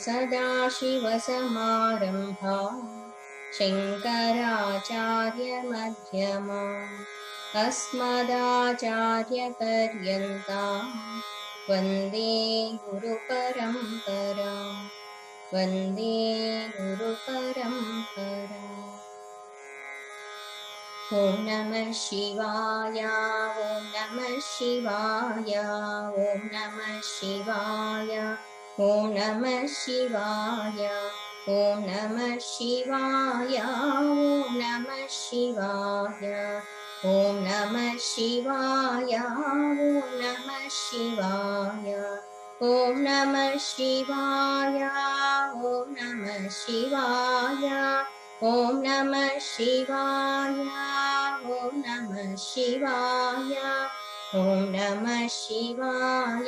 सदाशिवसमारम्भाम् शङ्कराचार्यमध्यमाम् अस्मदाचार्यपर्यन्ताम् वन्दे गुरुपरम्पराम् वन्दे गुरुपरम्पराम्। ॐ नमः शिवाय ॐ नमः शिवाय ॐ नमः शिवाय ॐ नमः शिवाय ॐ नमः शिवाय ॐ नमः शिवाय ॐ नमः शिवाय ॐ नमः शिवाय ॐ नमः शिवाय ॐ नमः शिवाय ॐ नमः शिवाय ॐ नमः शिवाय ॐ नमः शिवाय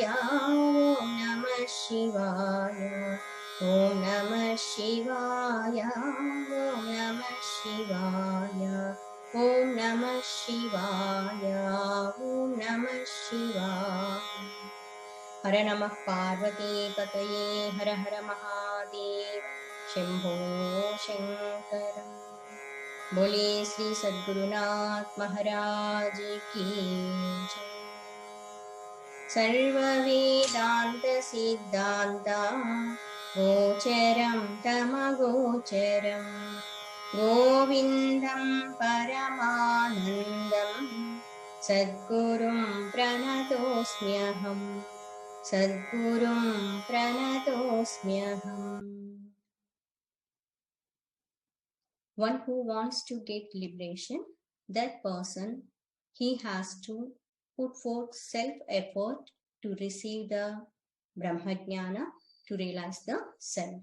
ॐ नमः शिवाय ॐ नमः शिवाय ॐ नमः शिवाय ॐ नमः शिवाय ॐ नमः शिवाय। हर नमः पार्वती पतये हर हर महादेव शंभो शंकर। बोले श्री सद्गुरुनाथ महाराज की जय। सर्व वेदांत सिद्धांत गोचरं तमगोचरं गोविंदं परमानंदं सद्गुरुं प्रणतोऽस्म्यहम् सद्गुरुं प्रणतोऽस्म्यहम्। One who wants to get liberation, that person, he has to put forth self-effort to receive the Brahmajnana, to realize the self.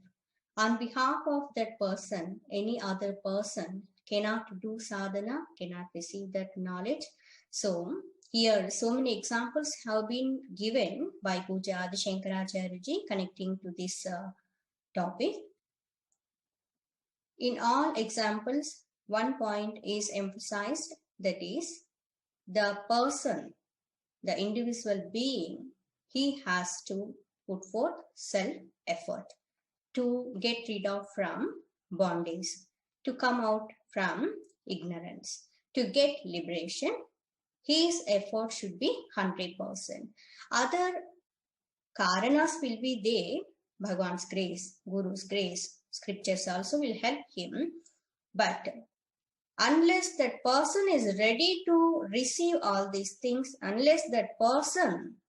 On behalf of that person, any other person cannot do sadhana, cannot receive that knowledge. So, here so many examples have been given by Pujya Adi Shankaracharya ji connecting to this topic. In all examples, one point is emphasized, that is, the person, the individual being, he has to put forth self-effort to get rid of from bondage, to come out from ignorance, to get liberation. His effort should be 100%. Other karanas will be there, Bhagwan's grace, Guru's grace, scriptures also will help him, but unless that person is ready to receive all these things, unless that person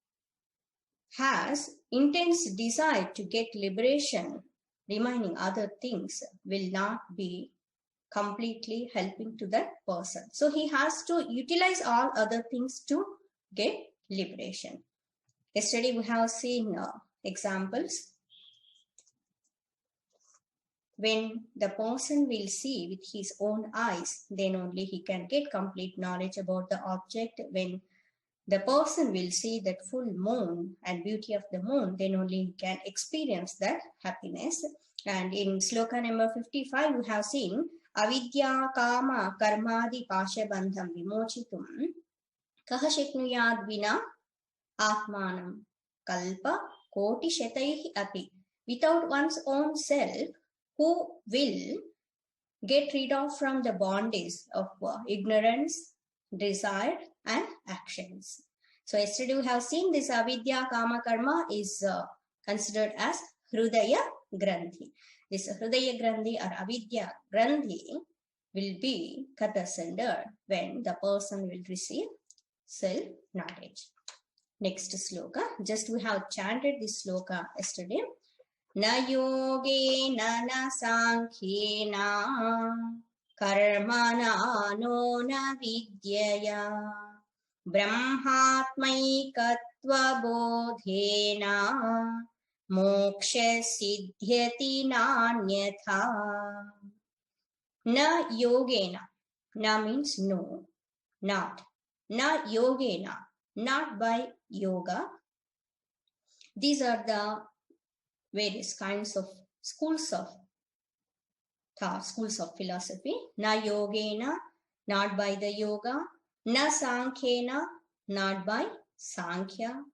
has intense desire to get liberation, remaining other things will not be completely helping to that person. So he has to utilize all other things to get liberation. Yesterday we have seen examples. When the person will see with his own eyes, then only he can get complete knowledge about the object. When the person will see that full moon and beauty of the moon, then only he can experience that happiness. And in sloka number 55, we have seen avidya kama karmadi pashabandham vimochitum kaha shaknuyad vina atmanam kalpa koti shataihi api. Without one's own self, who will get rid of from the bondage of ignorance, desire and actions. So yesterday we have seen this avidya kama karma is considered as hrudaya grandhi. This hrudaya grandhi or avidya grandhi will be cut asunder when the person will receive self knowledge. Next sloka, just we have chanted this sloka yesterday. Na yogena na sankhena karmana no na vidyaya brahmatmaikatva bodhena moksha siddhyati nanyatha. Na yogena, na means no, not. Na yogena, not by yoga. These are the various kinds of schools of thought, schools of philosophy. Na yogena, not by the yoga. Na sankhena, not by sankhya.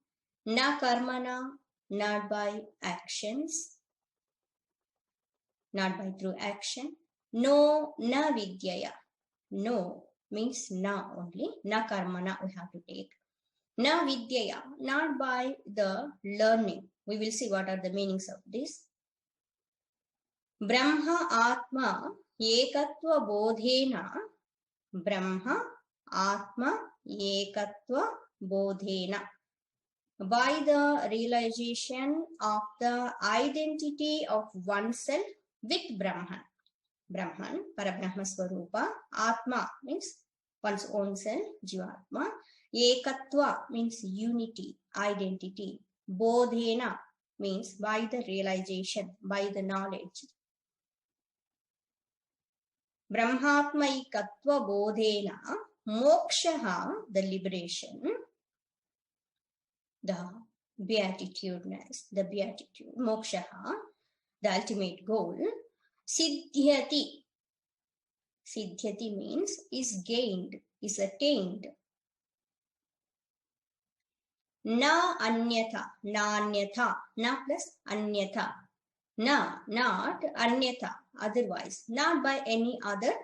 Na karmana, not by actions. not by through action. No, na vidyaya. No means na only. Na karmana we have to take. Na vidyaya, not by the learning. We will see what are the meanings of this. Brahma Atma Ekatva Bodhena. Brahma Atma Ekatva Bodhena. By the realization of the identity of oneself with Brahman. Brahman, Parabrahma Swarupa. Atma means one's own self, Jivatma. Ekatva means unity, identity. Bodhena means by the realization, by the knowledge. Brahmatmaikatva bodhena mokshaha, the liberation, the beatitudeness, the beatitude, mokshaha, the ultimate goal. Siddhyati. Siddhyati means is gained, is attained. Na anyatha, na anyatha, na plus anyatha. Na, not anyatha, otherwise, not by any other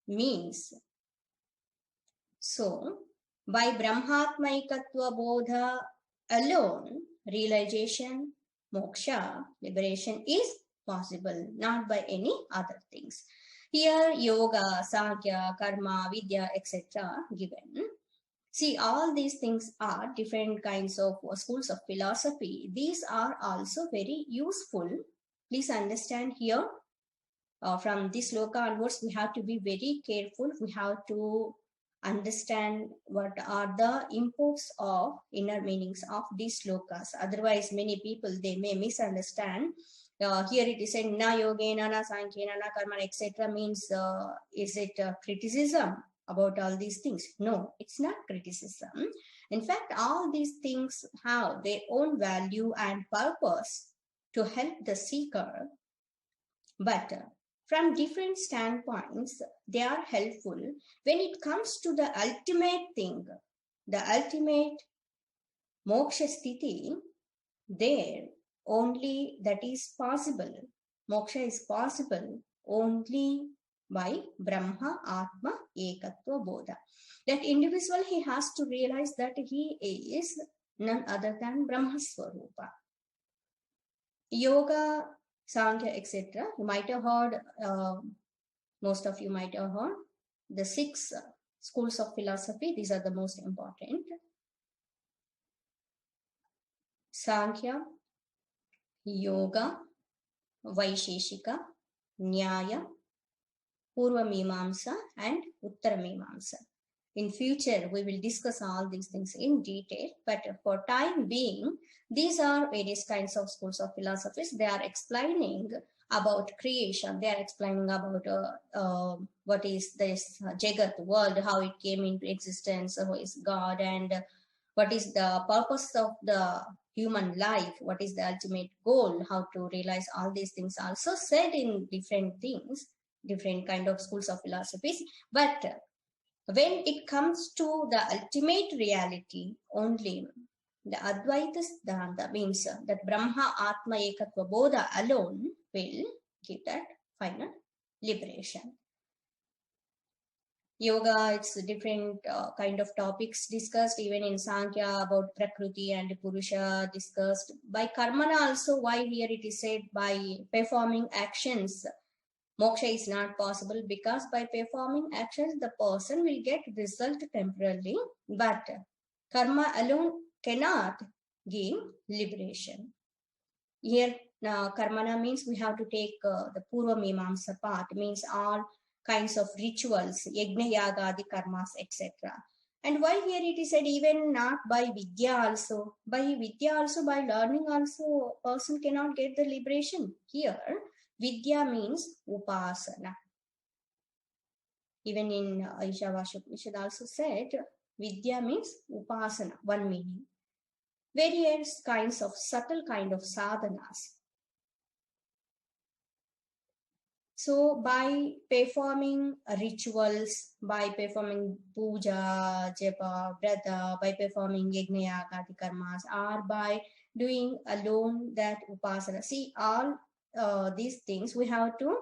means. So, by Brahmatmaikatva Bodha alone, realization, moksha, liberation is possible, not by any other things. Here, yoga, sankhya, karma, vidya, etc. given. See, all these things are different kinds of schools of philosophy. These are also very useful. Please understand here, from this sloka onwards, we have to be very careful. We have to understand what are the imports of inner meanings of these slokas. Otherwise, many people, they may misunderstand. Here it is saying, na yogena, na sankhena, na karma, etc. means, is it criticism about all these things? No, it's not criticism. In fact, all these things have their own value and purpose to help the seeker. But from different standpoints, they are helpful when it comes to the ultimate thing, the ultimate moksha sthiti. There only that is possible. Moksha is possible only by Brahma Atma Ekatva Bodha. That individual, he has to realize that he is none other than Brahma Swarupa. Yoga, Sankhya, etc. You might have heard, most of you might have heard the 6 schools of philosophy. These are the most important. Sankhya, Yoga, Vaisheshika, Nyaya, Purva Mimamsa and Uttara Mimamsa. In future, we will discuss all these things in detail, but for time being, these are various kinds of schools of philosophies. They are explaining about creation. They are explaining about what is this Jagat world, how it came into existence, who is God, and what is the purpose of the human life, what is the ultimate goal, how to realize all these things also said in different things, different kind of schools of philosophies. But when it comes to the ultimate reality, only the Advaita Siddhanta means that Brahma Atma Ekatva Bodha alone will give that final liberation. Yoga, it's different kind of topics discussed, even in Sankhya about Prakriti and Purusha discussed. By Karmana also, why here it is said by performing actions, moksha is not possible, because by performing actions, the person will get result temporarily, but karma alone cannot give liberation. Here, karmana means we have to take the Purva Mimamsa part, means all kinds of rituals, yajna, yagadi, karmas, etc. And why here it is said even not by vidya also, by learning also, a person cannot get the liberation. Here, vidya means upasana. Even in Ishavasya Upanishad also said, vidya means upasana, one meaning. Various kinds of subtle kind of sadhanas. So by performing rituals, by performing puja, japa, vrata, by performing yajna, yagadi, karmas, or by doing alone that upasana. See, all these things, we have to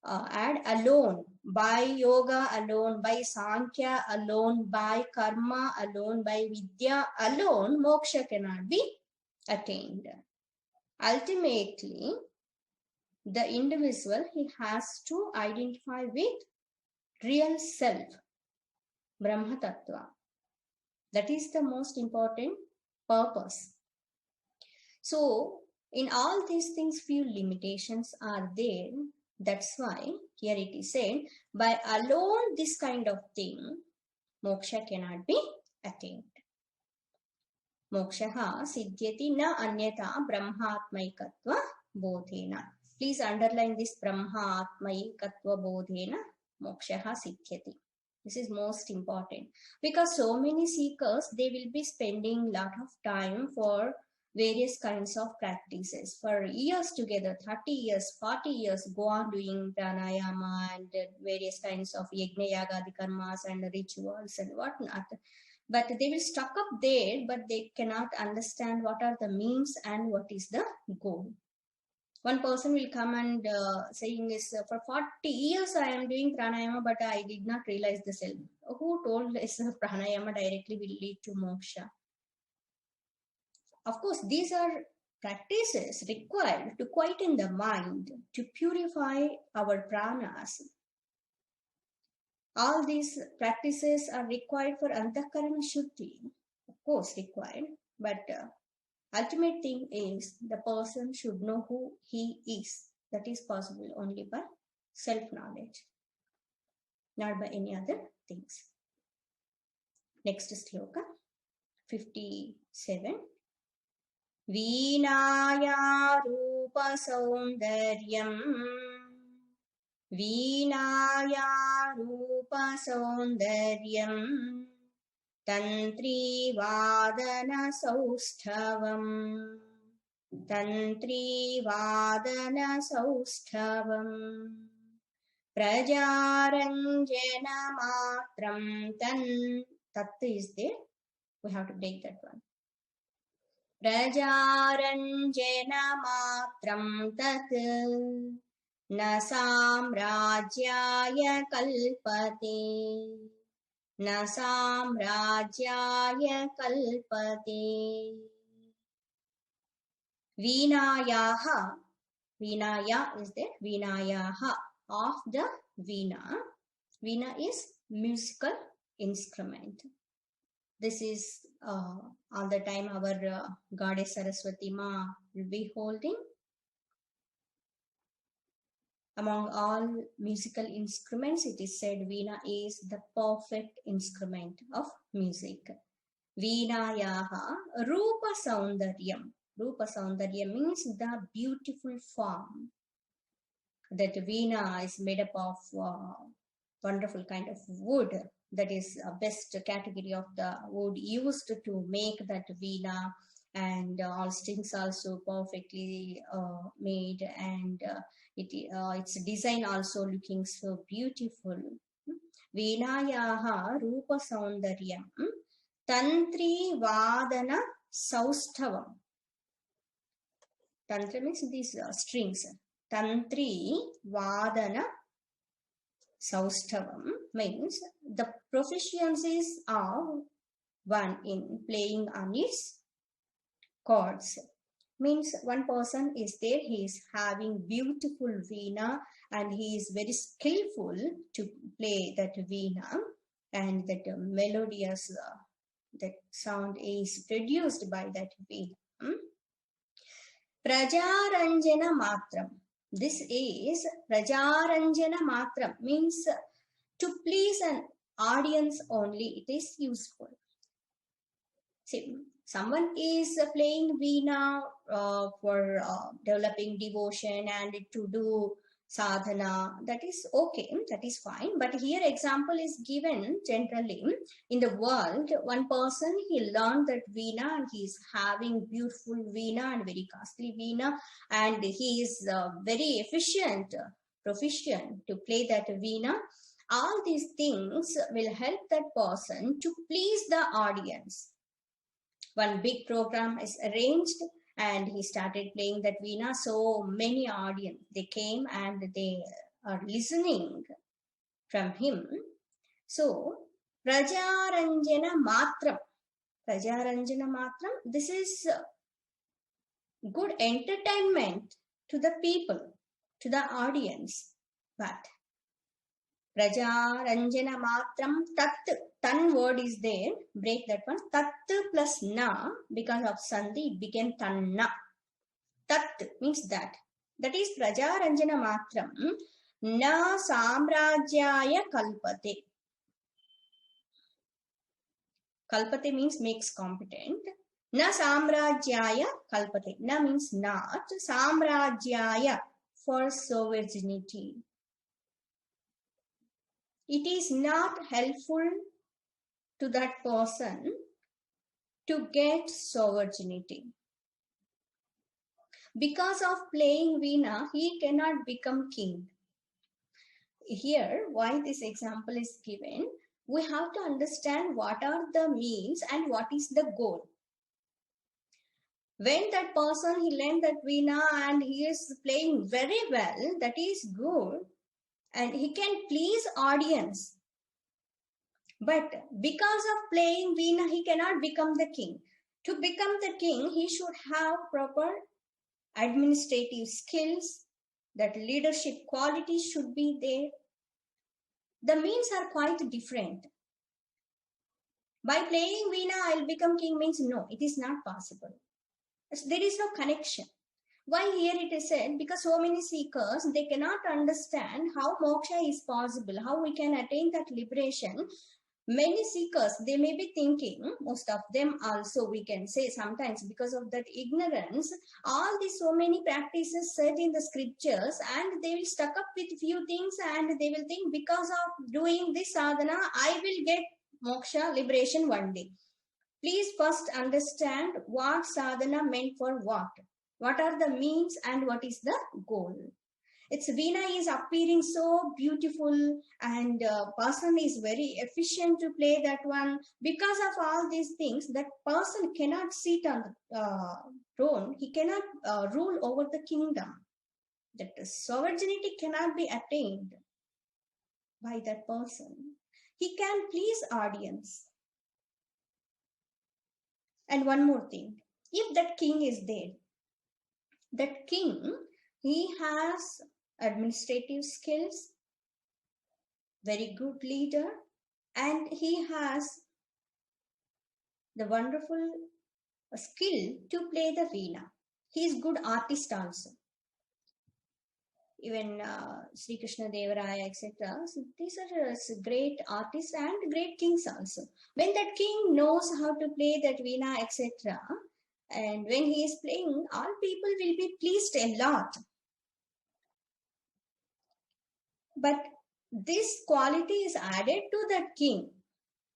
add alone. By yoga alone, by Sankhya alone, by karma alone, by vidya alone, moksha cannot be attained. Ultimately, the individual, he has to identify with real self, Brahma Tattva. That is the most important purpose. So, in all these things, few limitations are there. That's why here it is said, by alone this kind of thing, moksha cannot be attained. Mokshaha siddhyati na anyata brahmatmaikatva bodhena. Please underline this, brahmatmaikatva bodhena mokshaha siddhyati. This is most important because so many seekers, they will be spending lot of time for various kinds of practices for years together, 30 years, 40 years, go on doing pranayama and various kinds of yajna yagadi karmas and rituals and whatnot. But they will stuck up there, but they cannot understand what are the means and what is the goal. One person will come and saying is, for 40 years I am doing pranayama, but I did not realize the self. Who told us pranayama directly will lead to moksha? Of course, these are practices required to quieten the mind, to purify our pranas. All these practices are required for antakarana shuddhi, of course required, but ultimate thing is the person should know who he is. That is possible only by self-knowledge, not by any other things. Next sloka, 57. Veenaya rupa saundaryam. Veenaya rupa saundaryam. Tantri vadana sausthavam. Tantri vadana sausthavam. Prajaranjana matram tan. Tat is there. We have to break that one. Prajaranjana matram tat. Na samrajyaya kalpate. Na samrajyaya kalpate. Veenayaha. Veenaya is there. Veenayaha. Of the veena. Veena is musical instrument. This is all the time our goddess Saraswati Ma will be holding. Among all musical instruments, it is said veena is the perfect instrument of music. Veenayaha rupa saundaryam. Rupa saundaryam means the beautiful form. That veena is made up of wonderful kind of wood. That is best category of the wood used to make that veena, and all strings also perfectly made, and its design also looking so beautiful. Veenayaha rupa saundaryam tantri vadana sausthavam. Tantra means these strings. Tantri vadana sausthavam means the proficiencies of one in playing on its chords. Means one person is there, he is having beautiful veena and he is very skillful to play that veena, and that melodious that sound is produced by that veena. Prajaranjana matram. This is Prajaranjana matram, means to please an audience only it is useful. See, someone is playing veena for developing devotion and to do sadhana, that is okay, that is fine. But here example is given generally in the world. One person, he learned that veena and he is having beautiful veena and very costly veena, and he is very efficient, proficient to play that veena. All these things will help that person to please the audience. One big program is arranged and he started playing that veena. So many audience, they came and they are listening from him. So Prajaranjana Matram. Prajaranjana Matram, this is good entertainment to the people, to the audience. But Prajaranjana Matram Tat, Tan word is there, break that one. Tat plus Na, because of Sandhi, it became Tanna. Tat means that. That is Prajaranjana Matram. Na Samrajyaya Kalpate. Kalpate means makes competent. Na Samrajyaya Kalpate. Na means not. Samrajyaya for sovereignty. It is not helpful to that person to get sovereignty. Because of playing Veena, he cannot become king. Here, why this example is given, we have to understand what are the means and what is the goal. When that person, he learned that Veena and he is playing very well, that is good, and he can please audience. But because of playing Veena, he cannot become the king. To become the king, he should have proper administrative skills, that leadership qualities should be there. The means are quite different. By playing Veena, I'll become king means no, it is not possible. There is no connection. Why here it is said? Because so many seekers, they cannot understand how moksha is possible, how we can attain that liberation. Many seekers, they may be thinking, most of them also we can say sometimes because of that ignorance, all these so many practices said in the scriptures, and they will stuck up with few things and they will think because of doing this sadhana, I will get moksha, liberation one day. Please first understand what sadhana meant for what. What are the means and what is the goal? Its Veena is appearing so beautiful and person is very efficient to play that one. Because of all these things, that person cannot sit on the throne. He cannot rule over the kingdom. That sovereignty cannot be attained by that person. He can please audience. And one more thing, if that king is there, that king, he has administrative skills, very good leader, and he has the wonderful skill to play the veena. He is good artist also. Even Sri Krishna Devaraya, etc. So these are great artists and great kings also. When that king knows how to play that veena, etc., and when he is playing, all people will be pleased a lot. But this quality is added to that king.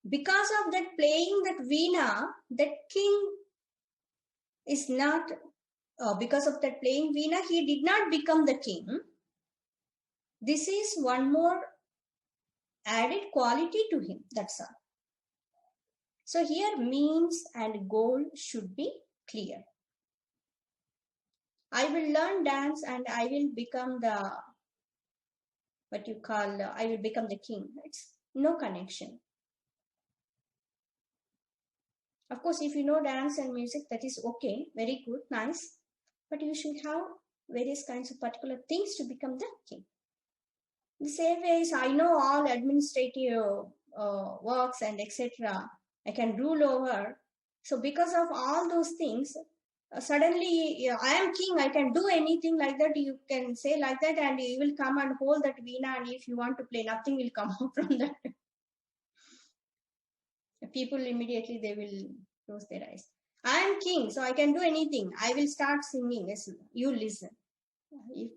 Because of that playing that veena, that king is not, because of that playing veena, he did not become the king. This is one more added quality to him, that's all. So here means and goal should be clear. I will learn dance and I will become the, what you call, I will become the king. It's no connection. Of course, if you know dance and music, that is okay, very good, nice. But you should have various kinds of particular things to become the king. The same way is I know all administrative works and etc. I can rule over. So because of all those things, suddenly I am king, I can do anything like that. You can say like that and you will come and hold that veena, and if you want to play, nothing will come out from that. People immediately, they will close their eyes. I am king, so I can do anything. I will start singing. Yes, you listen. If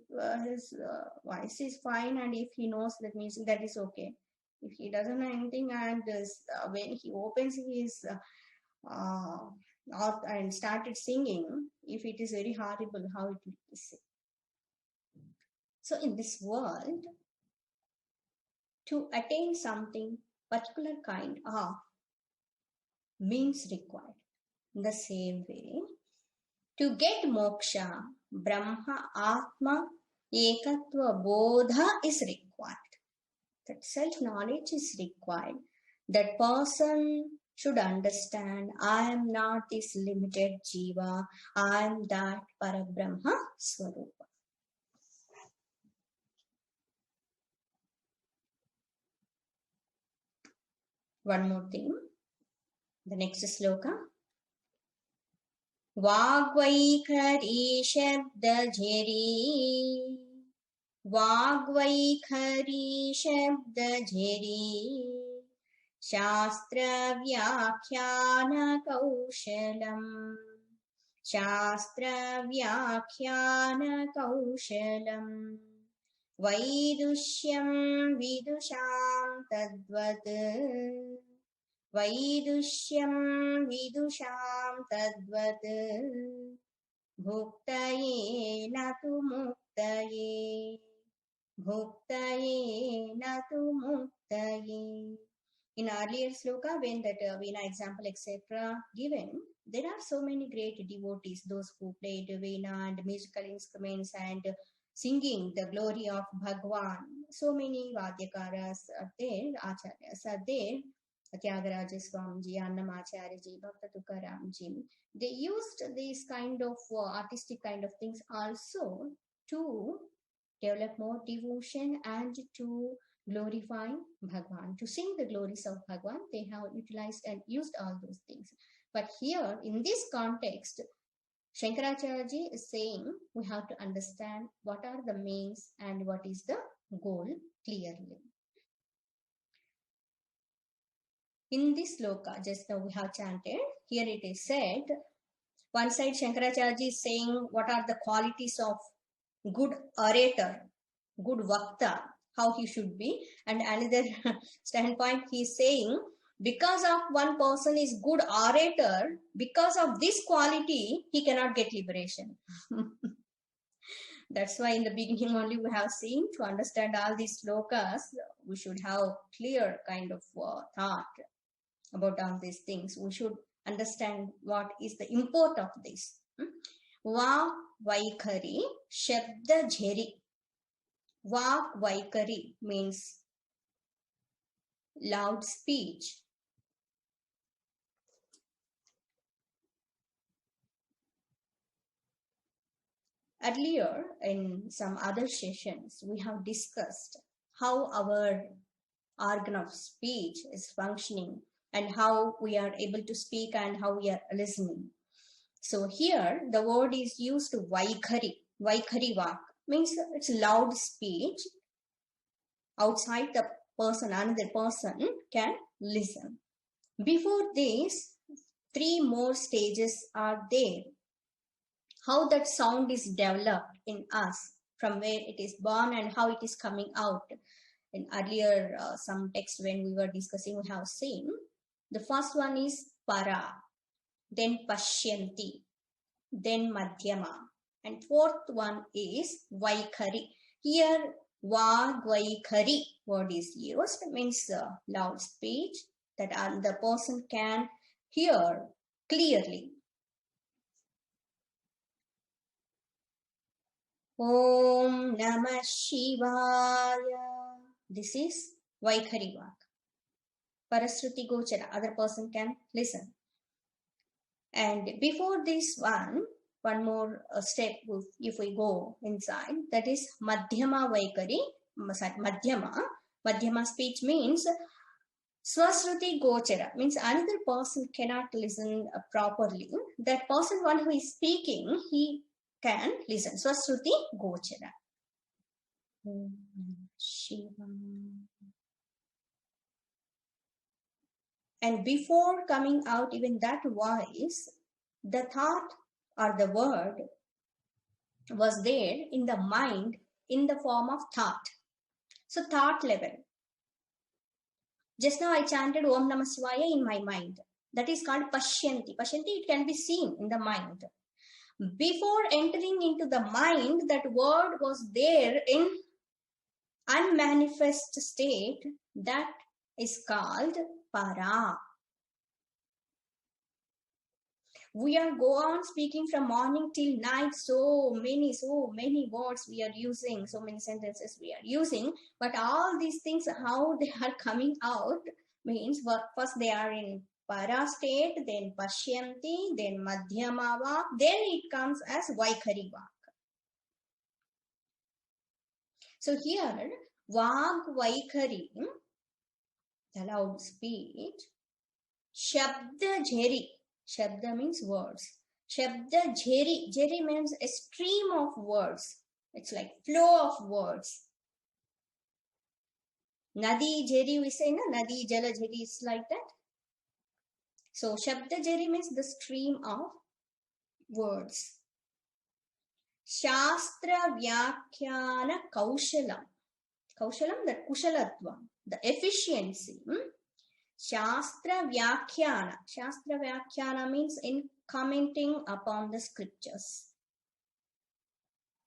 his voice is fine and if he knows that music, that is okay. If he doesn't know anything and when he opens his mouth and started singing, if it is very horrible, how it will be sing. So in this world, to attain something, particular kind of means required. In the same way, To get moksha, Brahma, Atma, Ekatva, Bodha is required. That self-knowledge is required. That person should understand, I am not this limited jiva, I am that Parabrahma Swarupa. One more thing, the next sloka. Vagvaikari shabdajhari, Vagvaikari shabdajhari, Shastra Vyakhyana Kaushalam, Shastra Vyakhyana Kaushalam, Vaidushyam Vidusham Tadvat, Vaidushyam Vidusham Tadvat, Bhuktaye Natu Muktaye, Bhuktaye Natu Muktaye. In earlier sloka, when that Veena example, etc. given, there are so many great devotees, those who played Veena and musical instruments and singing the glory of Bhagwan. So many Vadyakaras are there, Acharyas are there, Tyagaraja Swamiji, Annamacharyaji, Bhakta Tukaramji. They used these kind of artistic kind of things also to develop more devotion and to glorify Bhagwan. To sing the glories of Bhagwan, they have utilized and used all those things. But here, in this context, Shankaracharya is saying we have to understand what are the means and what is the goal clearly. In this sloka, just now we have chanted, here it is said, one side Shankaracharya is saying what are the qualities of good orator, good vakta, how he should be, and another standpoint he is saying, because of one person is good orator, because of this quality, he cannot get liberation. That's why in the beginning only we have seen, to understand all these slokas, we should have clear kind of thought about all these things. We should understand what is the import of this. Va Vaikari Shabda Jheri. Va Vaikari means loud speech. Earlier in some other sessions, we have discussed how our organ of speech is functioning and how we are able to speak and how we are listening. So here the word is used Vaikari. Vaikari Vak means it's loud speech. Outside the person, another person can listen. Before this, 3 more stages are there. How that sound is developed in us, from where it is born and how it is coming out. In earlier some text when we were discussing, we have seen the first one is Para, then Pashyanti, then Madhyama, and fourth one is Vaikari. Here Vaikari word is used, means loud speech that the person can hear clearly. Om Namah Shivaya. This is Vaikari Vak. Parasruti Gochara, other person can listen. And before this one more step, if we go inside, that is Madhyama Vaikari. Madhyama speech means Swasruti Gochara, means another person cannot listen properly. That person, one who is speaking, he can listen. Swasruti Gochara. Shiva. And before coming out even that voice, the thought or the word was there in the mind in the form of thought. So thought level. Just now I chanted Om Namah Shivaya in my mind. That is called Pashyanti. Pashyanti, it can be seen in the mind. Before entering into the mind, that word was there in unmanifest state. That is called Para. We are go on speaking from morning till night, so many words we are using, so many sentences we are using, but all these things, how they are coming out means first they are in para state, then pashyanti, then madhyama vak, then it comes as vaikhari vak. So here, vak vaikhari, the loud speech, shabda jheri, shabda means words. Shabda jheri, jheri means a stream of words. It's like flow of words. Nadi jheri, we say, na? Nadi jala jheri is like that. So shabda jheri means the stream of words. Shastra vyakhyana kaushalam. Kaushalam, the kushalatva, the efficiency. Shastra Vyakhyana. Shastra Vyakhyana means in commenting upon the scriptures.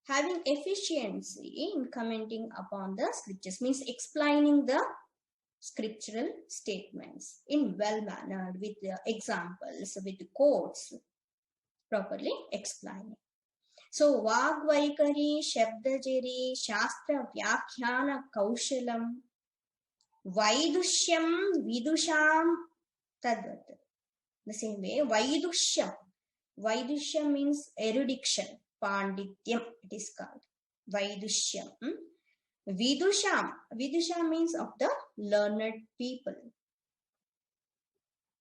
Having efficiency in commenting upon the scriptures means explaining the scriptural statements in well-mannered, with examples, with quotes, properly explaining. So, Vagvaikari, Shabdajeri, Shastra Vyakhyana Kaushalam, Vaidushyam Vidusham Tadvat. The same way, Vaidushyam. Vaidushyam means erudition, Pandityam it is called. Vaidushyam. Vidusham. Vidusham means of the learned people.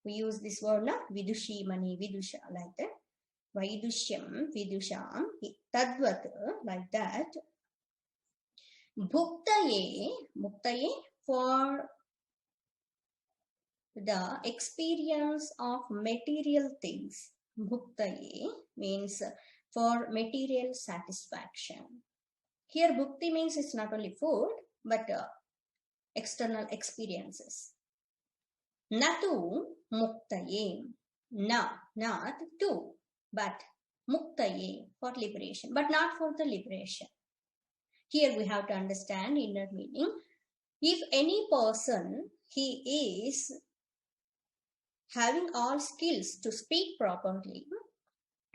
We use this word, na? Vidushimani, Vidusha, like that. Vaidushyam, Vidusham, Tadvat, like that. Bhuktaye, Bhuktaye, for the experience of material things. Bhuktaye means for material satisfaction. Here bhukti means it's not only food, but external experiences. Natu muktaye. Na, not to, but muktaye, for liberation, but not for the liberation. Here we have to understand inner meaning. If any person, he is having all skills to speak properly,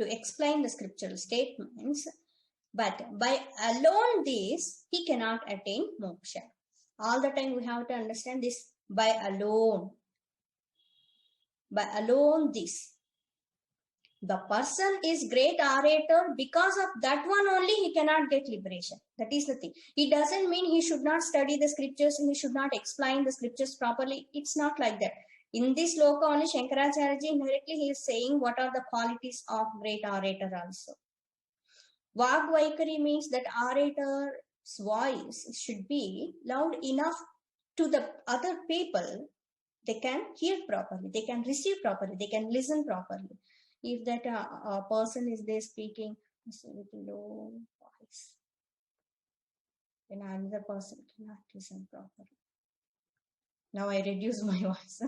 to explain the scriptural statements, but by alone this, he cannot attain moksha. All the time we have to understand this, by alone. By alone this. The person is great orator, because of that one only he cannot get liberation. That is the thing. It doesn't mean he should not study the scriptures and he should not explain the scriptures properly. It's not like that. In this loka only Shankaracharya ji indirectly he is saying what are the qualities of great orator also. Vagvaikari means that orator's voice should be loud enough to the other people. They can hear properly, they can receive properly, they can listen properly. If that person is there speaking with low voice, then another person cannot listen properly. Now I reduce my voice.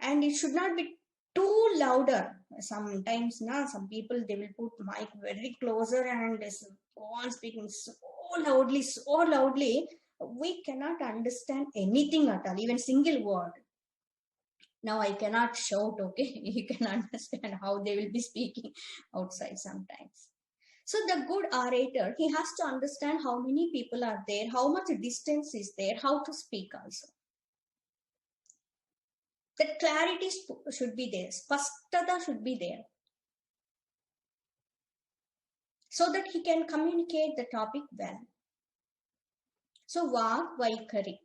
And it should not be too louder. Sometimes some people, they will put mic very closer and go on speaking so loudly, we cannot understand anything at all, even single word. Now I cannot shout, okay? You can understand how they will be speaking outside sometimes. So the good orator, he has to understand how many people are there, how much distance is there, how to speak also. That clarity should be there, spashtata should be there, so that he can communicate the topic well. So Vagvaikari.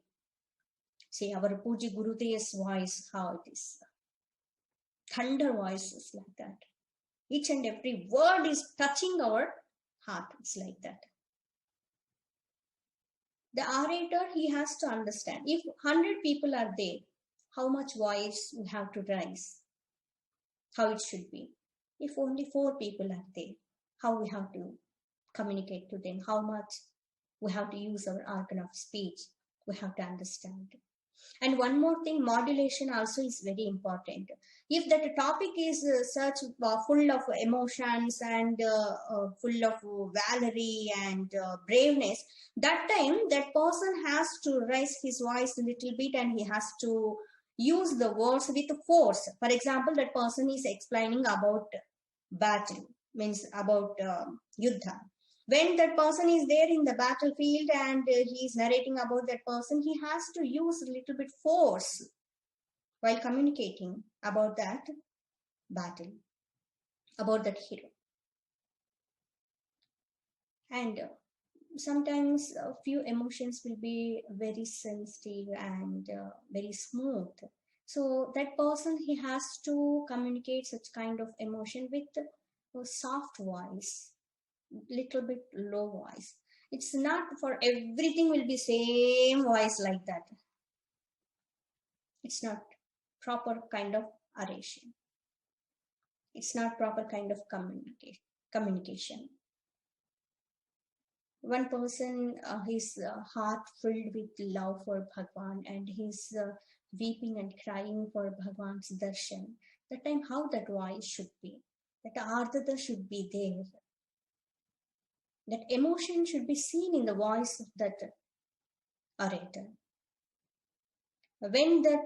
See our Puji Gurudev's voice, how it is. Thunder voices like that. Each and every word is touching our heart. It's like that. The orator, he has to understand. If 100 people are there, how much voice we have to raise, how it should be. If only 4 people are there, how we have to communicate to them, how much we have to use our organ of speech, we have to understand. And one more thing, modulation also is very important. If that topic is such full of emotions and full of valor and braveness, that time that person has to raise his voice a little bit and he has to use the words with force. For example, that person is explaining about battle, means about yuddha. When that person is there in the battlefield and he is narrating about that person, he has to use a little bit force while communicating about that battle, about that hero. And sometimes a few emotions will be very sensitive and very smooth. So that person, he has to communicate such kind of emotion with a soft voice, little bit low voice. It's not for everything will be same voice like that. It's not proper kind of oration. It's not proper kind of communication. One person, his heart filled with love for Bhagwan, and he's weeping and crying for Bhagwan's darshan. That time, how that voice should be, that ardhata should be there. That emotion should be seen in the voice of that orator. When that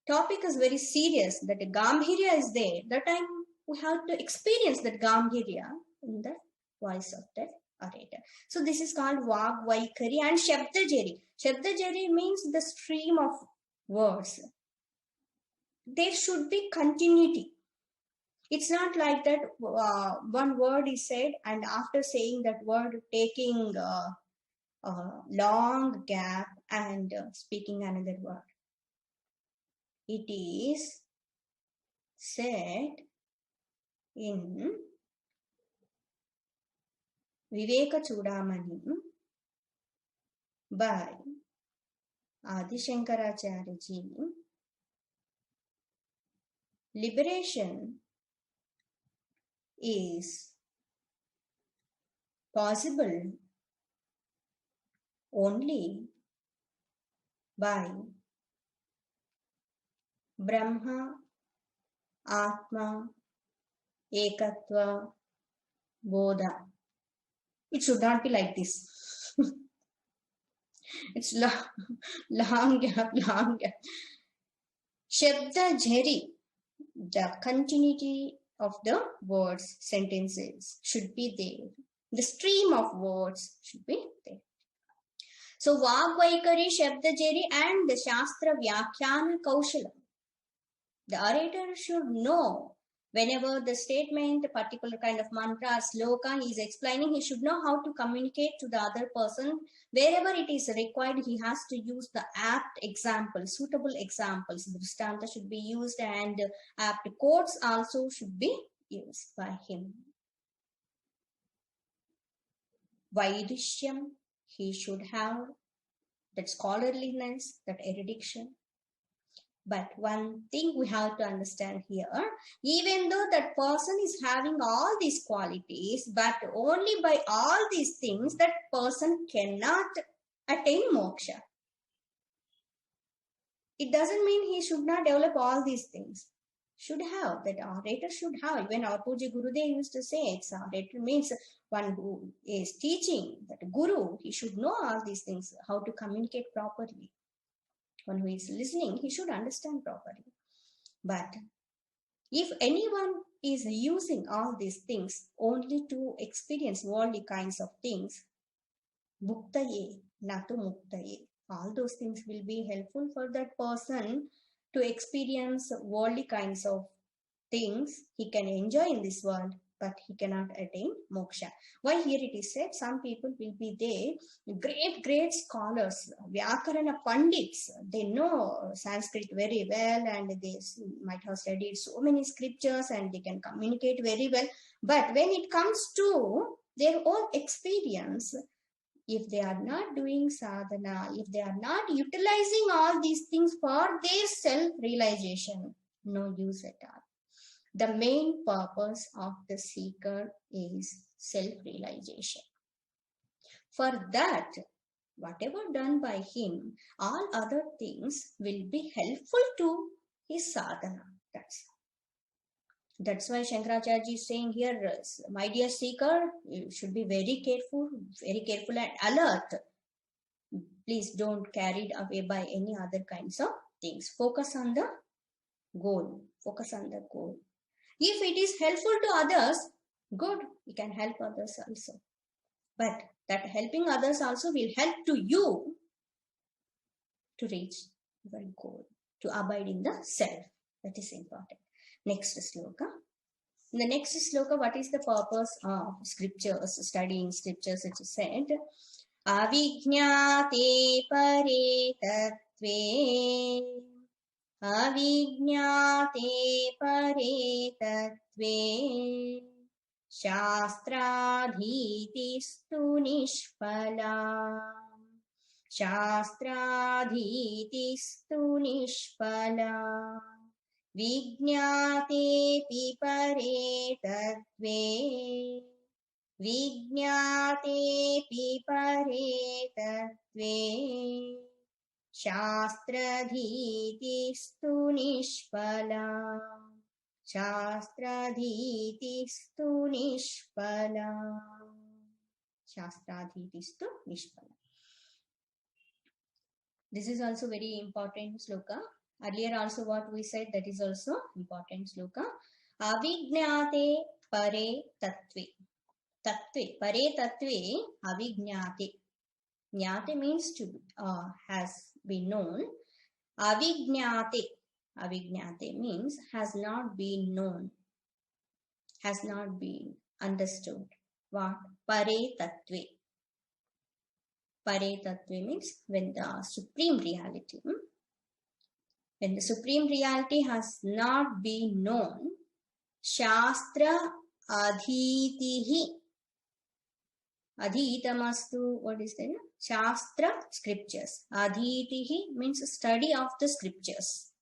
topic is very serious, that Gambhirya is there, that time we have to experience that Gambhirya in the voice of that orator. So this is called Vag Vaikari and Shabdajari. Shabdajari means the stream of words. There should be continuity. It's not like that one word is said and after saying that word taking a long gap and speaking another word. It is said in Viveka Chudamani by Adi Shankaracharya ji. Liberation is possible only by Brahma, Atma, Ekatva, Bodha. It should not be like this. It's long gap. Shabda Jari, the continuity of the words, sentences should be there. The stream of words should be there. So, Vag Vaikari, Shabda Jari and the Shastra Vyakhyana Kaushalam. The orator should know whenever the statement, a particular kind of mantra, sloka he is explaining, he should know how to communicate to the other person. Wherever it is required, he has to use the apt examples, suitable examples. The Drishtanta should be used and apt quotes also should be used by him. Vaidishyam, he should have that scholarliness, that erudition. But one thing we have to understand here, even though that person is having all these qualities, but only by all these things, that person cannot attain moksha. It doesn't mean he should not develop all these things. Should have, that orator should have. Even our Puja Gurudev used to say, it's orator means one who is teaching, that guru, he should know all these things, how to communicate properly. One who is listening, he should understand properly. But if anyone is using all these things only to experience worldly kinds of things, muktaye, not to muktaye, all those things will be helpful for that person to experience worldly kinds of things he can enjoy in this world, but he cannot attain moksha. Why here it is said, some people will be there, great scholars, Vyakarana Pandits, they know Sanskrit very well and they might have studied so many scriptures and they can communicate very well. But when it comes to their own experience, if they are not doing sadhana, if they are not utilizing all these things for their self-realization, no use at all. The main purpose of the seeker is self-realization. For that, whatever done by him, all other things will be helpful to his sadhana. That's why Shankaracharya is saying here, my dear seeker, you should be very careful and alert. Please don't carried away by any other kinds of things. Focus on the goal. Focus on the goal. If it is helpful to others, good, you can help others also. But that helping others also will help to you to reach your goal, to abide in the self. That is important. Next sloka. In the next sloka, what is the purpose of scriptures, studying scriptures? It is said, Avijñāte pare tattve, Avijñāte pare tattve, Shastradhitistu nishpala, Shastradhitistu nishpala, Vijñātepi pare tattve, Vijñātepi pare tattve, Shastradhitistu nishpala, Shastradhitistu nishpala, Shastradhitistu nishpala. This is also very important sloka. Earlier also what we said, that is also important sloka. Avijñāte pare tattve. Tattve, pare tattve, avijñāte. Jnate means to has been known. Avijñāte, avijñāte means has not been known, has not been understood. What? Pare tattve. Pare tattve means when the supreme reality, when the supreme reality has not been known, Shastra adhitihi. Adhitamastu, what is that? Shastra, scriptures. Adhitihi means study of the scriptures.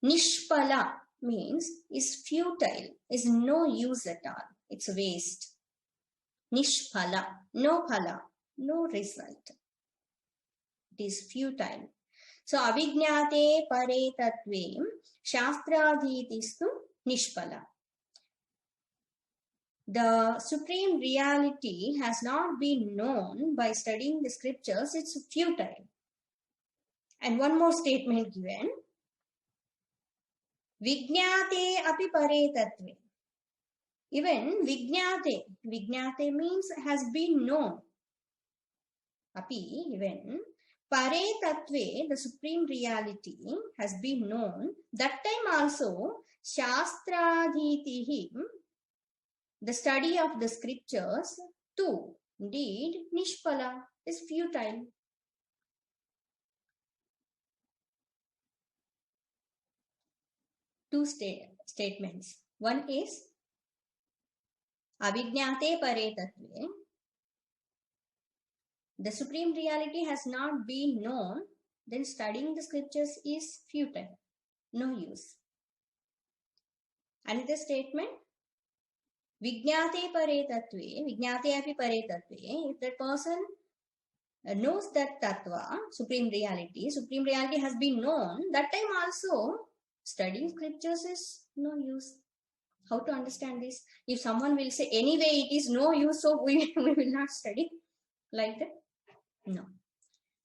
Nishpala means is futile, is no use at all. It's waste. Nishpala, no phala, no result. It is futile. So, avijñāte pare tattve, shastradhitistu nishpala. The supreme reality has not been known by studying the scriptures, it's futile. And one more statement given, Vijñāte api pare tattve. Even Vijñāte, Vijñāte means has been known. Api, even pare tattve, the supreme reality has been known. That time also, Shastradhitihi, the study of the scriptures too, indeed, nishpala, is futile. Two statements. One is, avijñāte pare tattve, the supreme reality has not been known, then studying the scriptures is futile, no use. Another statement, Vijñāte pare tattve, Vijñāte api pare tattve, if that person knows that tattva, supreme reality has been known, that time also studying scriptures is no use. How to understand this? If someone will say, anyway it is no use, so we will not study, like that? No.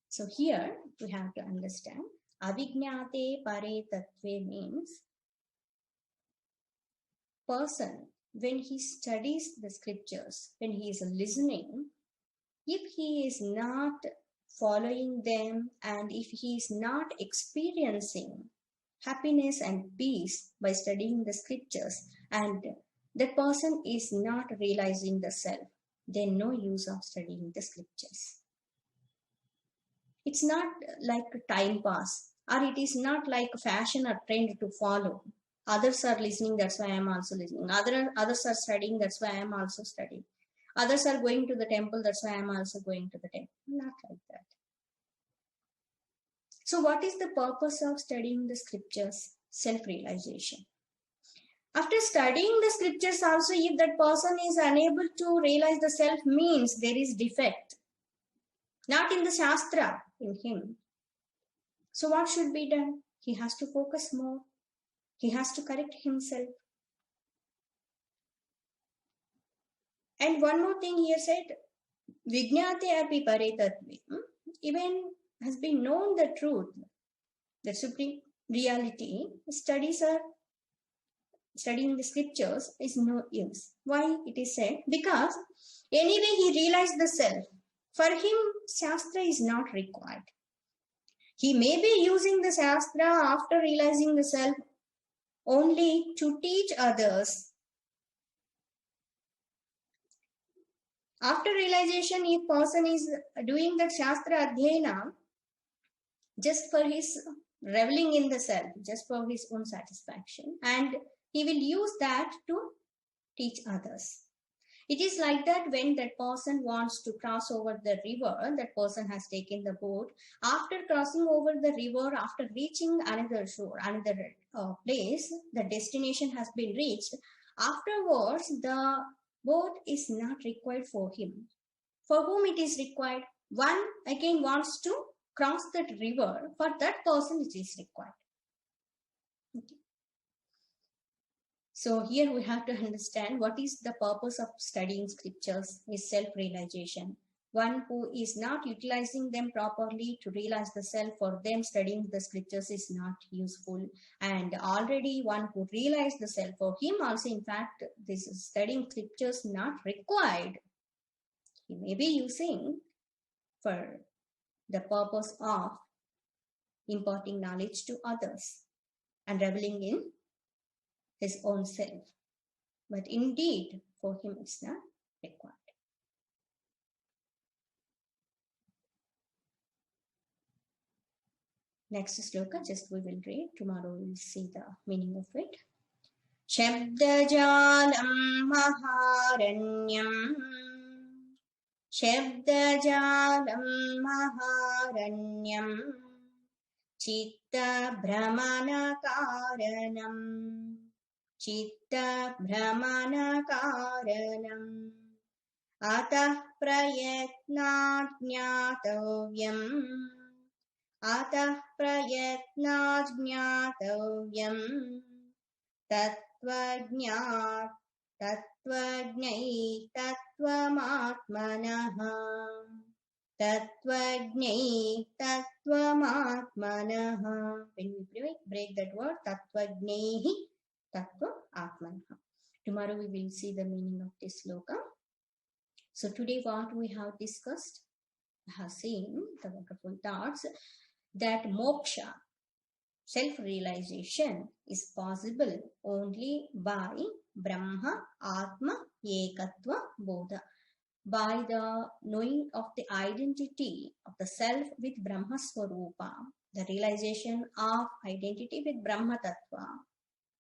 So here we have to understand, avijñāte pare tattve means person, when he studies the scriptures, when he is listening, if he is not following them and if he is not experiencing happiness and peace by studying the scriptures, and that person is not realizing the self, then no use of studying the scriptures. It's not like a time pass, or it is not like a fashion or trend to follow. Others are listening, that's why I am also listening. Others are studying, that's why I am also studying. Others are going to the temple, that's why I am also going to the temple. Not like that. So what is the purpose of studying the scriptures? Self-realization. After studying the scriptures also, if that person is unable to realize the self, means there is defect. Not in the Shastra, in him. So what should be done? He has to focus more. He has to correct himself. And one more thing here said, Vijñāte api pare tattve, even has been known the truth. the supreme reality, studying the scriptures is no use. Why it is said? Because anyway he realized the self. For him, Shastra is not required. He may be using the Shastra after realizing the self only to teach others. After realization, if person is doing that Shastra Adhyayana just for his reveling in the self, just for his own satisfaction, and he will use that to teach others. It is like that when that person wants to cross over the river, that person has taken the boat. After crossing over the river, after reaching another shore, another place, the destination has been reached. Afterwards, the boat is not required for him. For whom it is required? One again wants to cross that river. For that person it is required. Okay. So here we have to understand what is the purpose of studying scriptures is self-realization. One who is not utilizing them properly to realize the self, for them studying the scriptures is not useful. And already one who realized the self, for him also in fact this is studying scriptures not required. He may be using for the purpose of imparting knowledge to others and reveling in his own self. But indeed, for him it's not required. Next sloka, just we will read. Tomorrow we will see the meaning of it. Shabdajalam maharanyam. Shabdajalam maharanyam. Chitta brahmana karanam. Chitta brahmana karanam. Atah prayatnat jnatavyam. Atah prayatnat jnatavyam. Tattvajnat tattvajnai tattvamatmanah. Tattvajnai tattvamatmanah. When we break that word, tattvajnaihi tattvamatmanah. Tomorrow we will see the meaning of this sloka. So today what we have discussed, have seen the wonderful thoughts that moksha, self-realization, is possible only by Brahma, Atma, Ekatva, Bodha. By the knowing of the identity of the self with Brahma Swarupa, the realization of identity with Brahma Tattva.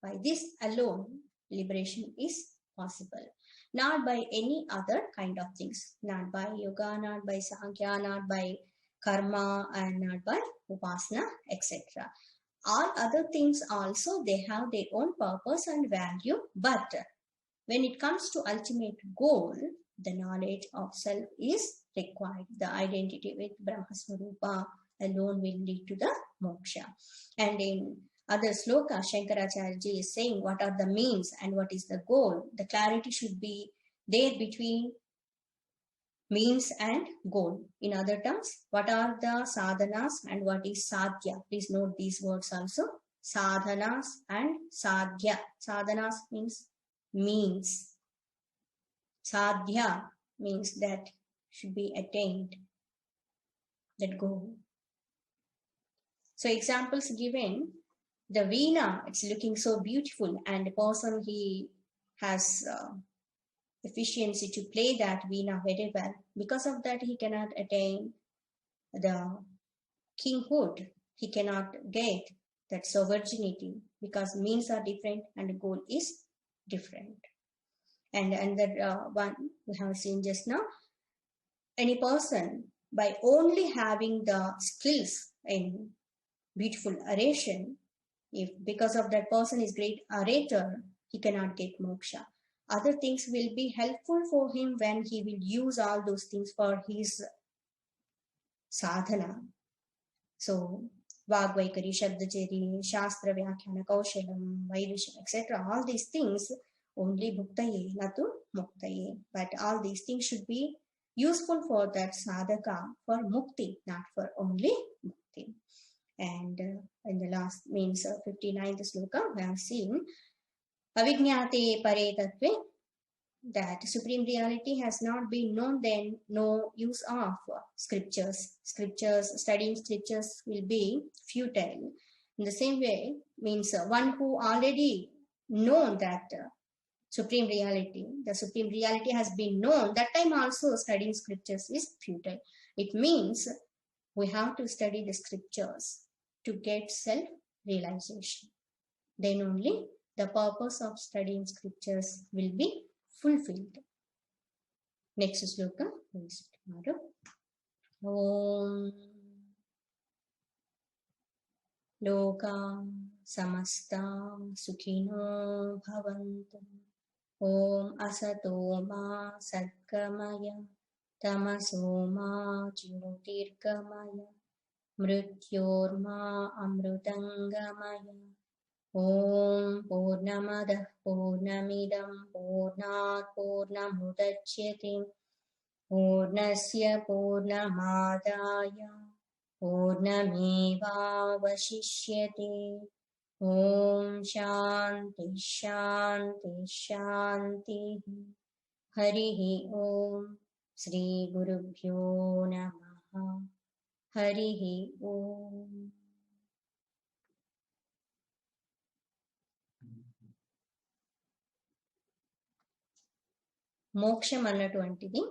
By this alone, liberation is possible. Not by any other kind of things. Not by yoga, not by sankhya, not by karma, and not by upasana, etc. All other things also, they have their own purpose and value, but when it comes to ultimate goal, the knowledge of self is required. The identity with Brahma Swarupa alone will lead to the moksha. And in other sloka, Shankaracharya ji is saying what are the means and what is the goal. The clarity should be there between means and goal. In other terms, what are the sadhanas and what is sadhya? Please note these words also. Sadhanas and sadhya. Sadhanas means means. Sadhya means that should be attained, that goal. So examples given, the veena, it's looking so beautiful, and the person he has efficiency to play that veena very well. Because of that, he cannot attain the kinghood. He cannot get that sovereignty because means are different and the goal is different. And that one we have seen just now, any person by only having the skills in beautiful oration, if because of that person is great orator, he cannot get moksha. Other things will be helpful for him when he will use all those things for his sadhana. So Vagvaikari, Shabdachari, Shastra, Vyakhyana, Kaushalam, Vairisham, etc. All these things only bhuktaye, not to muktaye. But all these things should be useful for that sadhaka, for mukti, not for only mukti. And in the last means 59th sloka, we have seen Avijñāte pare tattve, that supreme reality has not been known, then no use of scriptures. Studying scriptures will be futile. In the same way, means one who already known that supreme reality, the supreme reality has been known, that time also studying scriptures is futile. It means we have to study the scriptures to get self-realization. Then only the purpose of studying scriptures will be fulfilled. Next sloka, we'll see tomorrow. Om Loka Samasta Sukhino Bhavantu. Om Asato Ma Sadgamaya Tamaso Ma Jyotirgamaya Mrityorma Amrutangamaya. Om Purnamadah Purnamidam Purnat Purnamudachyate Purnasya Purnamadaya Purnameva Vashishyate. Om Shanti Shanti Shanti. Harihi Om. Shri Gurubhyo Namaha. Harihi Om. మోక్షం అన్నటువంటిది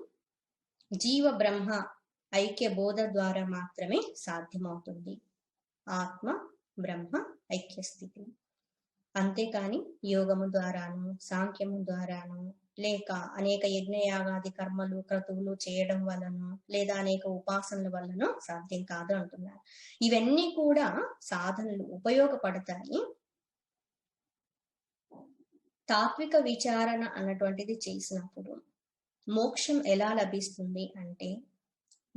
జీవ బ్రహ్మ ఐక్య బోధ ద్వారా మాత్రమే సాధ్యమవుతుంది. ఆత్మ బ్రహ్మ ఐక్య స్థితి. అంతేకాని యోగము ద్వారాను, సాంఖ్యము ద్వారాను, లేక అనేక యజ్ఞయాగాది కర్మలు క్రతువులు చేయడం వలన, లేదా అనేక ఉపాసనల వలన సాధ్యం కాదు అంటున్నారు. ఇవన్నీ కూడా సాధనలు ఉపయోగపడతాయి. తాత్విక విచారణ అన్నటువంటిది చేసినప్పుడు మోక్షం ఎలా లభిస్తుంది అంటే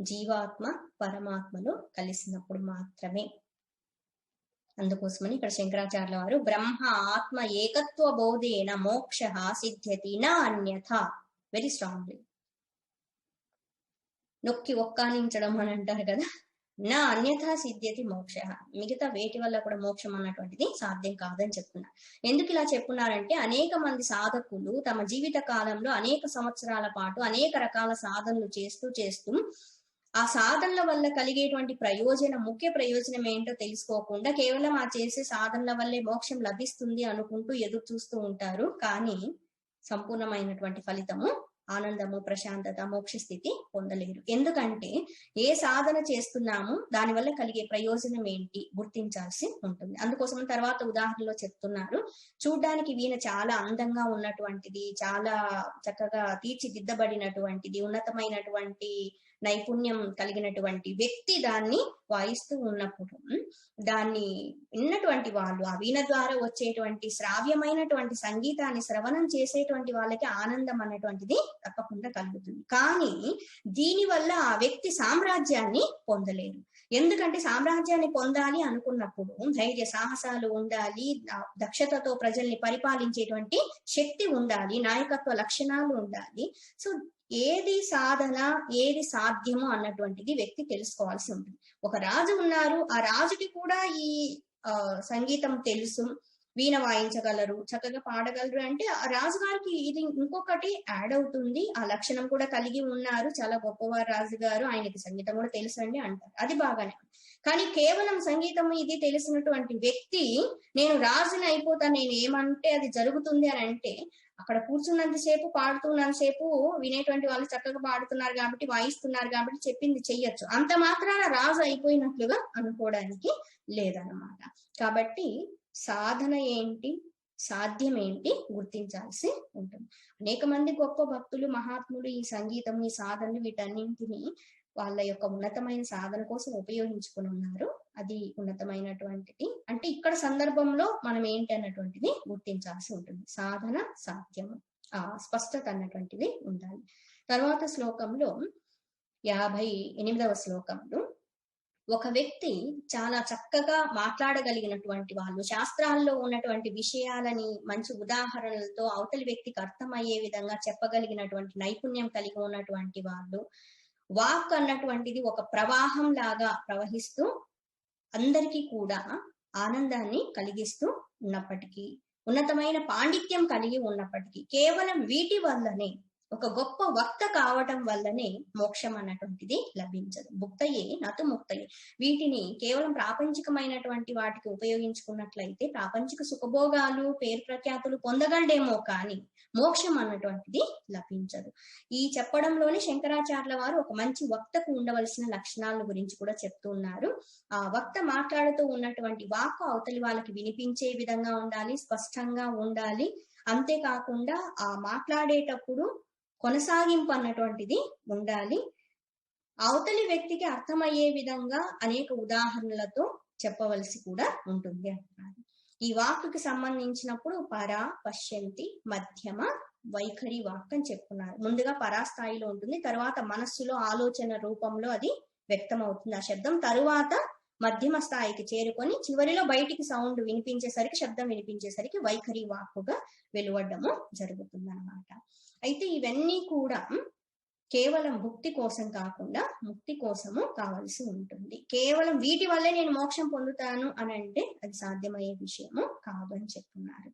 జీవాత్మ పరమాత్మలో కలిసినప్పుడు మాత్రమే. అందుకోసమని ఇక్కడ శంకరాచార్యుల వారు బ్రహ్మ ఆత్మ ఏకత్వ బోధేన మోక్ష సిద్ధ్యతి నా అన్యథ, వెరీ స్ట్రాంగ్లీ నొక్కి ఒక్కానించడం అని అంటారు కదా, నా అన్యథా సిద్ధ్యతి మోక్ష, మిగతా వేటి వల్ల కూడా మోక్షం అన్నటువంటిది సాధ్యం కాదని చెప్తున్నారు. ఎందుకు ఇలా చెప్పున్నారంటే అనేక మంది సాధకులు తమ జీవిత కాలంలో అనేక సంవత్సరాల పాటు అనేక రకాల సాధనలు చేస్తూ ఆ సాధనల వల్ల కలిగేటువంటి ముఖ్య ప్రయోజనం ఏంటో తెలుసుకోకుండా కేవలం ఆ చేసే సాధనల వల్లే మోక్షం లభిస్తుంది అనుకుంటూ ఎదురు చూస్తూ ఉంటారు. కానీ సంపూర్ణమైనటువంటి ఫలితము, ఆనందము, ప్రశాంతత, మోక్ష స్థితి పొందలేరు. ఎందుకంటే ఏ సాధన చేస్తున్నామో దానివల్ల కలిగే ప్రయోజనం ఏంటి గుర్తించాల్సి ఉంటుంది. అందుకోసం తర్వాత ఉదాహరణలో చెప్తున్నారు, చూడ్డానికి వీణ చాలా అందంగా ఉన్నటువంటిది, చాలా చక్కగా తీర్చిదిద్దబడినటువంటిది, ఉన్నతమైనటువంటి నైపుణ్యం కలిగినటువంటి వ్యక్తి దాన్ని వాయిస్తూ ఉన్నప్పుడు దాన్ని విన్నటువంటి వాళ్ళు, ఆ వీణ ద్వారా వచ్చేటువంటి శ్రావ్యమైనటువంటి సంగీతాన్ని శ్రవణం చేసేటువంటి వాళ్ళకి ఆనందం అన్నటువంటిది తప్పకుండా కలుగుతుంది. కానీ దీనివల్ల ఆ వ్యక్తి సామ్రాజ్యాన్ని పొందలేరు. ఎందుకంటే సామ్రాజ్యాన్ని పొందాలి అనుకున్నప్పుడు ధైర్య సాహసాలు ఉండాలి, దక్షతతో ప్రజల్ని పరిపాలించేటువంటి శక్తి ఉండాలి, నాయకత్వ లక్షణాలు ఉండాలి. సో ఏది సాధన, ఏది సాధ్యము అన్నటువంటిది వ్యక్తి తెలుసుకోవాల్సి ఉంటుంది. ఒక రాజు ఉన్నారు, ఆ రాజుకి కూడా ఈ సంగీతం తెలుసు, వీణ వాయించగలరు, చక్కగా పాడగలరు అంటే ఆ రాజుగారికి ఇది ఇంకొకటి యాడ్ అవుతుంది, ఆ లక్షణం కూడా కలిగి ఉన్నారు, చాలా గొప్పవారు రాజుగారు, ఆయనకి సంగీతం కూడా తెలుసు అండి అంటారు. అది బాగానే. కానీ కేవలం సంగీతం ఇది తెలిసినటువంటి వ్యక్తి నేను రాజుని అయిపోతా, నేను ఏమంటే అది జరుగుతుంది అని అంటే అక్కడ కూర్చున్నంతసేపు, పాడుతున్నంతసేపు వినేటువంటి వాళ్ళు చక్కగా పాడుతున్నారు కాబట్టి, వాయిస్తున్నారు కాబట్టి చెప్పింది చెయ్యొచ్చు. అంత మాత్రాన రాజు అయిపోయినట్లుగా అనుకోవడానికి లేదన్నమాట. కాబట్టి సాధన ఏంటి, సాధ్యం ఏంటి గుర్తించాల్సి ఉంటుంది. అనేక మంది గొప్ప భక్తులు, మహాత్ములు ఈ సంగీతం, ఈ సాధనలు వీటన్నింటినీ వాళ్ళ యొక్క ఉన్నతమైన సాధన కోసం ఉపయోగించుకుని ఉన్నారు. అది ఉన్నతమైనటువంటిది. అంటే ఇక్కడ సందర్భంలో మనం ఏంటి అన్నటువంటిది గుర్తించాల్సి ఉంటుంది. సాధన సాధ్యము, ఆ స్పష్టత అన్నటువంటిది ఉండాలి. తర్వాత శ్లోకంలో 58వ శ్లోకంలో ఒక వ్యక్తి చాలా చక్కగా మాట్లాడగలిగినటువంటి వాళ్ళు, శాస్త్రాల్లో ఉన్నటువంటి విషయాలని మంచి ఉదాహరణలతో అవతలి వ్యక్తికి అర్థమయ్యే విధంగా చెప్పగలిగినటువంటి నైపుణ్యం కలిగి ఉన్నటువంటి వాళ్ళు, వాక్ అన్నటువంటిది ఒక ప్రవాహం లాగా ప్రవహిస్తూ అందరికీ కూడా ఆనందాన్ని కలిగిస్తూ ఉన్నప్పటికీ, ఉన్నతమైన పాండిత్యం కలిగి ఉన్నప్పటికీ, కేవలం వీటి వల్లనే, ఒక గొప్ప వక్త కావటం వల్లనే మోక్షం అన్నటువంటిది లభించదు. భుక్తయే నతు ముక్తయే. వీటిని కేవలం ప్రాపంచికమైనటువంటి వాటికి ఉపయోగించుకున్నట్లయితే ప్రాపంచిక సుఖభోగాలు, పేరు ప్రఖ్యాతులు పొందగలడేమో కానీ మోక్షం అన్నటువంటిది లభించదు. ఈ చెప్పడంలోనే శంకరాచార్యుల వారు ఒక మంచి వక్తకు ఉండవలసిన లక్షణాల గురించి కూడా చెప్తున్నారు. ఆ వక్త మాట్లాడుతూ ఉన్నటువంటి వాక్కు అవతలి వాళ్ళకి వినిపించే విధంగా ఉండాలి, స్పష్టంగా ఉండాలి. అంతేకాకుండా ఆ మాట్లాడేటప్పుడు కొనసాగింపు అన్నటువంటిది ఉండాలి. అవతలి వ్యక్తికి అర్థమయ్యే విధంగా అనేక ఉదాహరణలతో చెప్పవలసి కూడా ఉంటుంది అంటున్నారు. ఈ వాక్కుకి సంబంధించినప్పుడు పరా, పశ్యంతి, మధ్యమ, వైఖరి వాక్ అని చెప్పుకున్నారు. ముందుగా పరాస్థాయిలో ఉంటుంది, తర్వాత మనస్సులో ఆలోచన రూపంలో అది వ్యక్తం అవుతుంది ఆ శబ్దం. తరువాత మధ్యమ స్థాయికి చేరుకొని చివరిలో బయటికి సౌండ్ వినిపించేసరికి, శబ్దం వినిపించేసరికి వైఖరి వాక్కుగా వెలువడము జరుగుతుంది అన్నమాట. అయితే ఇవన్నీ కూడా కేవలం భుక్తి కోసం కాకుండా ముక్తి కోసము కావలసి ఉంటుంది. కేవలం వీటి వల్లే నేను మోక్షం పొందుతాను అని అంటే అది సాధ్యమయ్యే విషయము కాదు అని చెప్తున్నారు.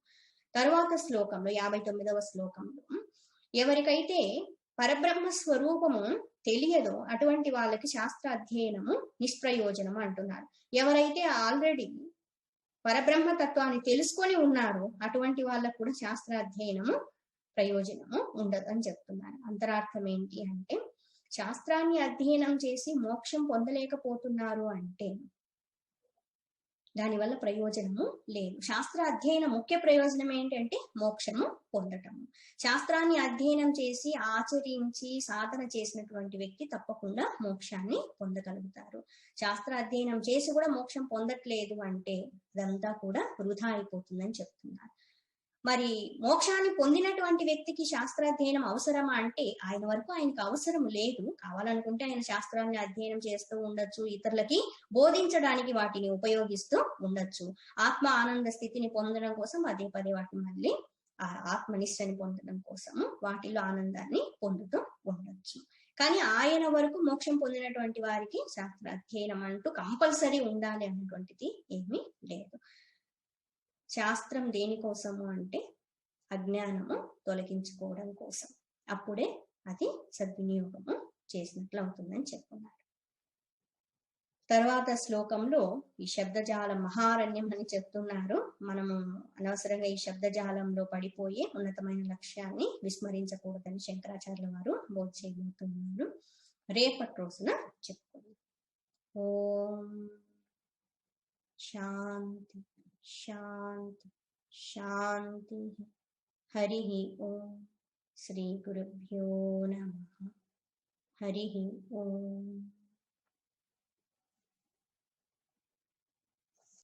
తరువాత శ్లోకంలో 59వ శ్లోకంలో, ఎవరికైతే పరబ్రహ్మ స్వరూపము తెలియదో అటువంటి వాళ్ళకి శాస్త్ర అధ్యయనము నిష్ప్రయోజనము అంటున్నారు. ఎవరైతే ఆల్రెడీ పరబ్రహ్మ తత్వాన్ని తెలుసుకొని ఉన్నారో అటువంటి వాళ్ళకు కూడా శాస్త్ర అధ్యయనము ప్రయోజనము ఉండదు అని చెప్తున్నారు. అంతరార్థం ఏంటి అంటే, శాస్త్రాన్ని అధ్యయనం చేసి మోక్షం పొందలేకపోతున్నారు అంటే దానివల్ల ప్రయోజనము లేదు. శాస్త్ర అధ్యయనం ముఖ్య ప్రయోజనం ఏంటంటే మోక్షము పొందటము. శాస్త్రాన్ని అధ్యయనం చేసి ఆచరించి సాధన చేసినటువంటి వ్యక్తి తప్పకుండా మోక్షాన్ని పొందగలుగుతారు. శాస్త్ర అధ్యయనం చేసి కూడా మోక్షం పొందట్లేదు అంటే అదంతా కూడా వృధా అయిపోతుందని చెప్తున్నారు. మరి మోక్షాన్ని పొందినటువంటి వ్యక్తికి శాస్త్రాధ్యయనం అవసరమా అంటే ఆయన వరకు ఆయనకు అవసరం లేదు. కావాలనుకుంటే ఆయన శాస్త్రాన్ని అధ్యయనం చేస్తూ ఉండొచ్చు, ఇతరులకి బోధించడానికి వాటిని ఉపయోగిస్తూ ఉండొచ్చు. ఆత్మ ఆనంద స్థితిని పొందడం కోసం పదే పదే వాటిని మళ్ళీ ఆత్మనిష్టని పొందడం కోసము వాటిలో ఆనందాన్ని పొందుతూ ఉండొచ్చు. కానీ ఆయన వరకు మోక్షం పొందినటువంటి వారికి శాస్త్ర అధ్యయనం అంటూ కంపల్సరీ ఉండాలి అన్నటువంటిది ఏమీ లేదు. శాస్త్రం దేనికోసము అంటే అజ్ఞానము తొలగించుకోవడం కోసం. అప్పుడే అది సద్వినియోగము చేసినట్లు అవుతుందని చెప్పుకున్నారు. తర్వాత శ్లోకంలో ఈ శబ్దజాలం మహారణ్యం అని చెప్తున్నారు. మనము అనవసరంగా ఈ శబ్దజాలంలో పడిపోయి ఉన్నతమైన లక్ష్యాన్ని విస్మరించకూడదని శంకరాచార్యుల వారు బోధ చేయబోతున్నారు. రేపటి రోజున చెప్పుకుందాం. ఓం శాంతి శాంతి శాంతి. హరి ఓం. శ్రీ గురుభ్యో నమః. హరి ఓం.